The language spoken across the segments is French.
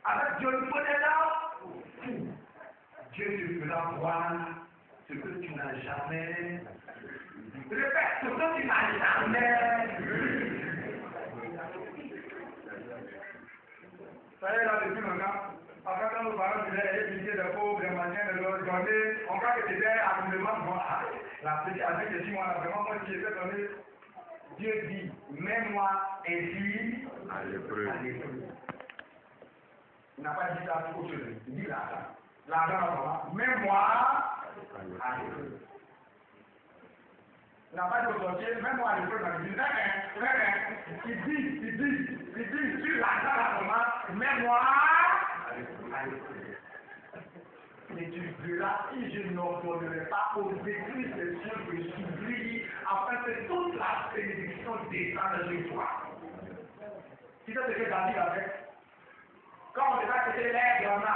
avec Dieu, il faut être là. Dieu te fera voir ce que tu n'as jamais vu. Répète, ce que tu n'as jamais vu. Ça y est, là, depuis maintenant, après quand nos parents disaient, visiter les pauvres, les machins, de leur journée, on croit que c'était absolument bon. La petite avec les 10 mois, là, vraiment, moi, qui étais donné, Dieu dit, mets-moi ainsi à l'épreuve. Il n'a pas dit ça pour autre chose, il dit l'argent. L'argent, mets-moi à l'épreuve. Il n'a pas dit au sorcier, mets-moi à l'épreuve, il dit, sur l'argent, mets-moi à l'épreuve. Et tu verras si je n'ordonnerai pas aux églises des cieux de s'ouvrir afin que toute la bénédiction descende sur toi. Tu sais ce que David a fait? Quand on devait acheter l'aigle en a,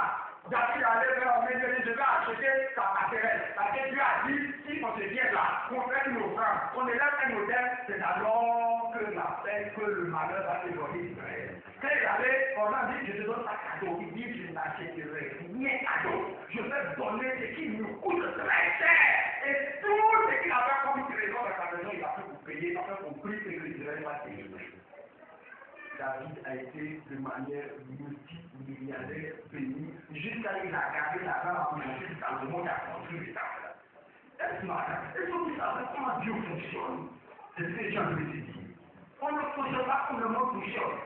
David allait vers un médium et dit, je vais acheter sa passerelle. Parce que Dieu a dit, si on se vient là, on fait une offrande, on élève un hôtel, c'est alors que la peine, que le malheur va évoluer d'Israël. Quand il allait, on a dit, je te donne un cadeau. Il dit, je n'achèterai rien cadeau. Je vais donner ce qui nous coûte très cher. Et tout ce qu'il avait comme trésor dans sa maison, il a pu vous payer, afin qu'on prie que l'Israël va délivrer. David a été de manière multimilliardaire béni, jusqu'à il a gardé l'argent à commencer jusqu'à le monde à construire les tables. Est-ce que vous savez comment Dieu fonctionne? C'est ce que les gens me disent. On ne fonctionne pas comme le monde fonctionne.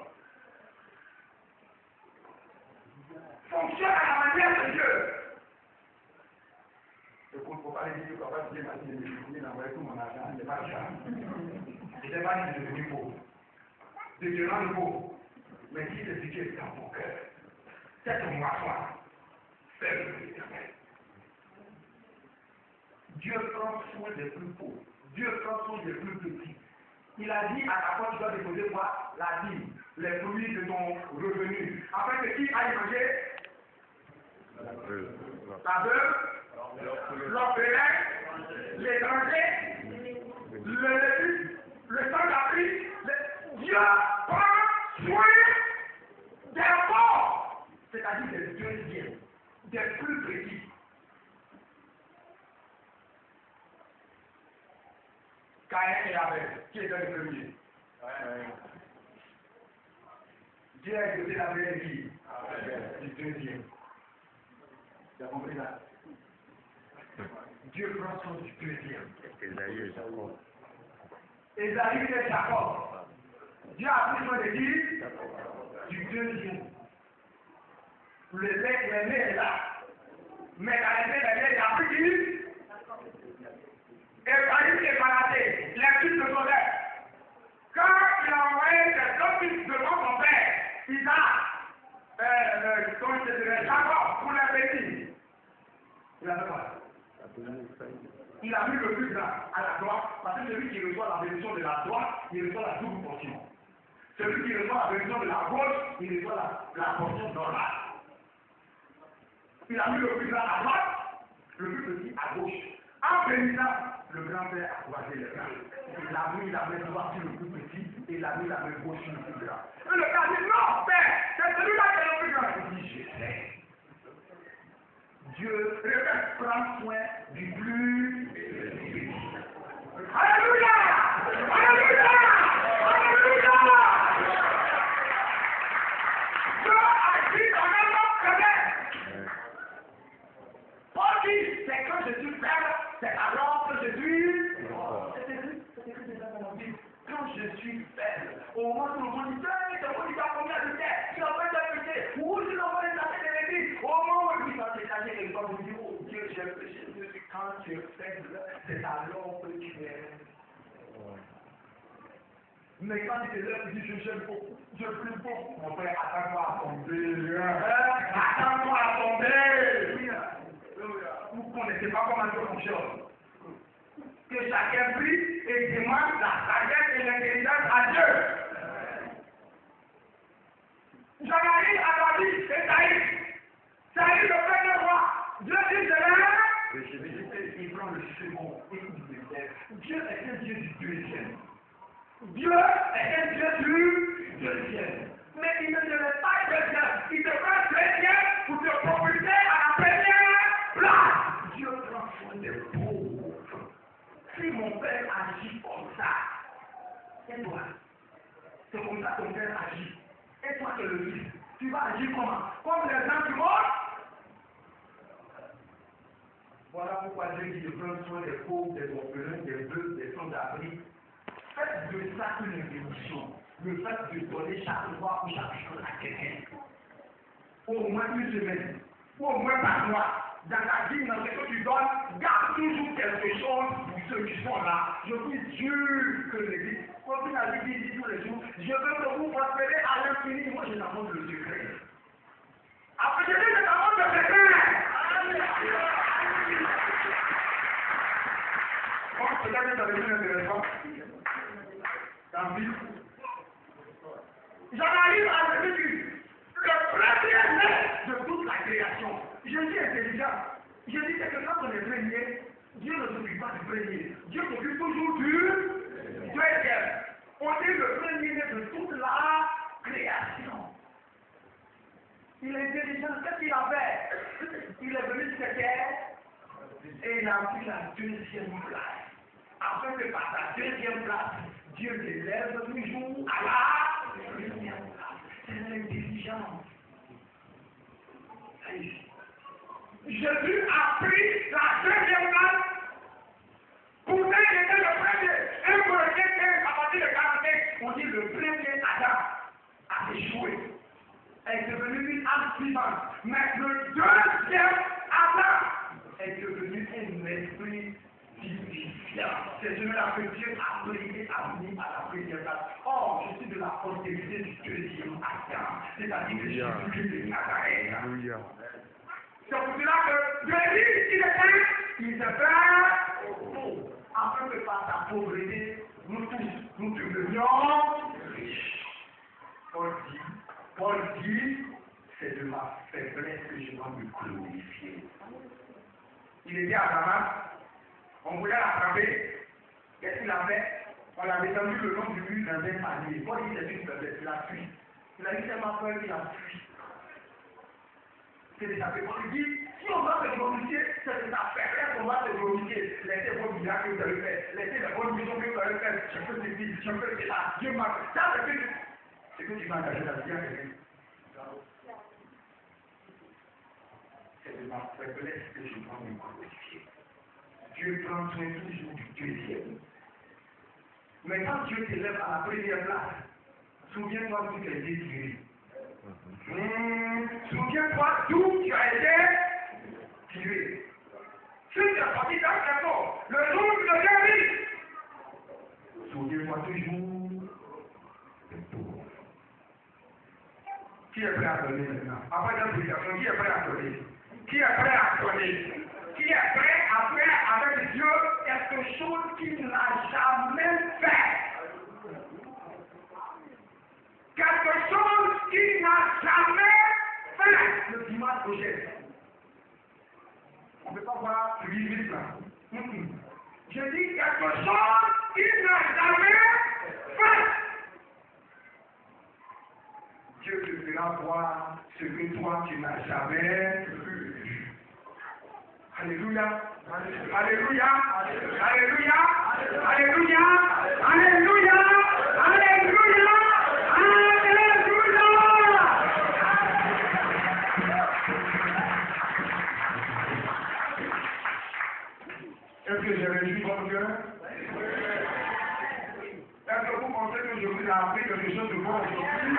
Fonctionne à la manière de Dieu. Écoute, il ne faut pas les dire que papa disait que je vais d'envoyer tout mon argent, il n'est pas cher. Il n'est pas dit de devenir pauvre. De te rendre pauvre. Mais si c'est ce qui est dans ton cœur, c'est ton moisson. Fais-le pour l'Éternel. Dieu prend soin des plus pauvres. Dieu prend soin des plus petits. Il a dit à ta fois tu dois déposer quoi? La dîme, les fruits de ton revenu. Afin que qui aille manger? La veuve, l'orphelin, l'étranger, le sans-abri. Dieu prend soin des pauvres, c'est-à-dire des deuxièmes, des plus petits. Caïn et Abel, qui était le premier? Dieu a écouté la vraie vie du deuxième. Tu as compris là? Dieu prend soin du deuxième. Ésaïe et Jacob. Ésaïe et Jacob. Dieu a pris soin de qui? Du deuxième. Le lait est là. Mais dans les lait, il a pris qui? Ésaïe est baladé. Les fils de son lait. Quand il a envoyé ses deux fils devant son père, comment je dirais, Jacob, pour les bénir. Il a fait quoi? Il a mis le plus grand à la droite, parce que celui qui reçoit la bénédiction de la droite, il reçoit la double portion. Celui qui reçoit la bénédiction de la gauche, il reçoit la portion normale. Il a mis le plus grand à droite, le plus petit à gauche. En bénissant, le grand-père a croisé les bras. Il a mis la main droite sur le plus petit et il a mis la main gauche sur le plus grand. Et le père dit, non, père, c'est celui-là qui est le plus grand. Il dit, je sais. Dieu, répète, prend soin du plus petit. Alléluia! Alléluia! Alléluia! Dieu agit dans un homme connaît. Paul dit, c'est quand je suis faible, c'est alors que je suis. C'est écrit déjà dans la Bible. Quand je suis faible, au moment où le monde dit, c'est moi qui t'ai combien de terre, tu n'as pas été péché, ou tu n'as pas été de l'église, au moment où il va détacher et il va vous dire, oh Dieu, j'ai péché, quand tu es faible, c'est alors que tu es. Mais quand il te lève, il dit, j'aime beaucoup, je prie beaucoup. Mon frère, attends-toi à tomber. Attends-toi à tomber. Vous ne connaissez pas comment Dieu fonctionne. Que chacun prie et demande la sagesse et l'intelligence à Dieu. Jean-Marie a dit, c'est Saïd. Saïd le premier roi. Dieu dit, je l'ai. Il prend le second et il le fait. Dieu est un Dieu du deuxième. Dieu est un Dieu du deuxième. Mais il ne te laisse pas deuxième. Il te prend deuxième pour te propulser à la première place. Dieu prend soin des pauvres. Si mon père agit comme ça, et toi, c'est comme ça que ton père agit. Et toi, tu es le fils. Tu vas agir comment? Comme les gens du monde. Voilà pourquoi Dieu dit de prendre soin des pauvres, des orphelins, des veuves, des sans-abri. Faites de ça une révolution. Le fait de donner chaque mois ou chaque chose à quelqu'un. Au moins une semaine. Ou au moins par mois. Dans ta vie, dans ce que tu donnes, garde toujours quelque chose pour ceux qui sont là. Je vous jure que l'Église, comme la Bible dit tous les jours, je veux que vous prospérez à l'infini. Moi, je t'apporte le secret. Après, je dis, je t'apporte le secret. Bon, peut-être que ça devient intéressant. Tant pis. J'en arrive à ce que le premier maître de toute la création. Je suis intelligent. Je dis que quand on est premier, Dieu ne s'occupe pas du premier. Dieu s'occupe toujours du deuxième. On est le premier maître de toute la création. Il est intelligent. Qu'est-ce qu'il a fait? Il est venu sur cette terre et il a pris la deuxième place. Afin que par la deuxième place, Dieu l'élève toujours à la première place. C'est l'intelligence. Jésus a pris la deuxième place. Pourtant, il était le premier. 1 Corinthiens 15, à partir de 45, on dit le premier Adam a échoué. Est devenu une âme vivante. Mais le deuxième Adam est devenu un esprit vivifiant. C'est celui-là que Dieu a prié à venir à la première place. Or, je suis de la postérité du deuxième Adam. C'est-à-dire que Jésus de Nazareth. C'est pour cela que de riche il se fait pauvre. Afin que par ta pauvreté, nous tous, nous devenions riches. Paul dit, c'est de ma faiblesse que je dois me glorifier. Il était à Damas, on voulait l'attraper. Qu'est-ce qu'il a fait? On avait tendu le long du mur dans un panier. Paul dit, c'est une faiblesse, il a fui. Il a dit tellement peur qu'il a fui. C'est de sa faiblesse. Il dit, si on va se glorifier, c'est de sa faiblesse qu'on va se glorifier. Laissez vos miracles que vous avez fait, laissez les bonnes missions que vous avez faites. Je peux te dire, je peux te dire, Dieu m'a fait. Ça, c'est que tu vas engager la vie à quelqu'un. C'est de ma faiblesse que je dois me glorifier. Dieu prend soin toujours du deuxième. Mais quand Dieu t'élève à la première place, souviens-toi d'où tu as été tiré. Souviens-toi d'où tu as été tiré. Si tu es parti dans le corps, le jour où tu deviens riche, souviens-toi toujours des pauvres. Qui est prêt à donner maintenant? Après la prédication, qui est prêt à donner? Qui est prêt à donner? Qui est prêt à faire avec Dieu quelque chose qu'il n'a jamais fait? Quelque chose qu'il n'a jamais fait le dimanche prochain. On ne peut pas voir 8 minutes là. Je dis quelque chose qu'il n'a jamais fait. Dieu te fera voir ce que toi tu n'as jamais vu. Alléluia. Alléluia. Alléluia. Alléluia. Alléluia. Alléluia. Est-ce que j'ai réussi votre cœur? Est-ce que vous pensez que je vous ai appris quelque chose de bon aujourd'hui?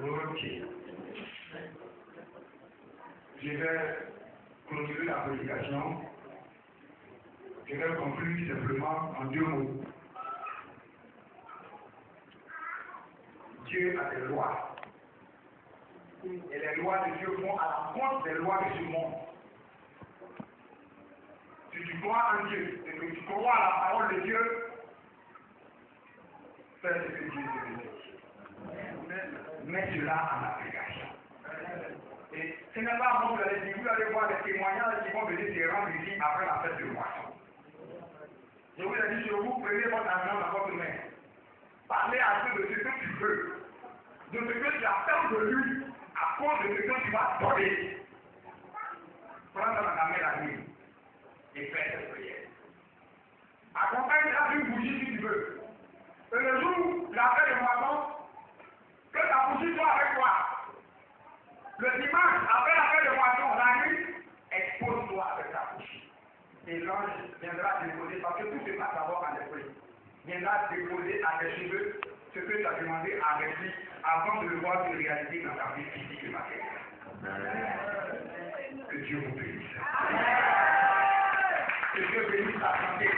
Ok. Je vais clôturer la prédication. Je vais conclure simplement en 2 mots. Dieu a des lois. Et les lois de Dieu vont à la contre des lois de ce monde. Si tu crois en Dieu et que tu crois à la parole de Dieu, fais ce que Dieu te dit. Mets cela en application. Et ce n'est pas bon, vous allez voir les témoignages qui vont venir se rendre ici après la fête de moisson. Je vous ai dit, je vous prenez votre argent dans votre main. Parlez à Dieu de ce que tu veux, de ce que tu attends de lui, à cause de ce que tu vas donner. Prends dans ta main la nuit et fais cette prière. Accompagne-la d'une bougie si tu veux. Et le jour, la fête de moisson, que ta bougie soit avec toi. Le dimanche, après la fête de moisson, la nuit, expose-toi avec ta bougie. Et l'ange viendra déposer, parce que tout se passe d'abord en esprit. Viendra déposer à tes cheveux ce que tu as demandé à l'esprit avant de le voir de réalité dans ta vie physique et matérielle. Que Dieu vous bénisse. Que Dieu bénisse ta santé.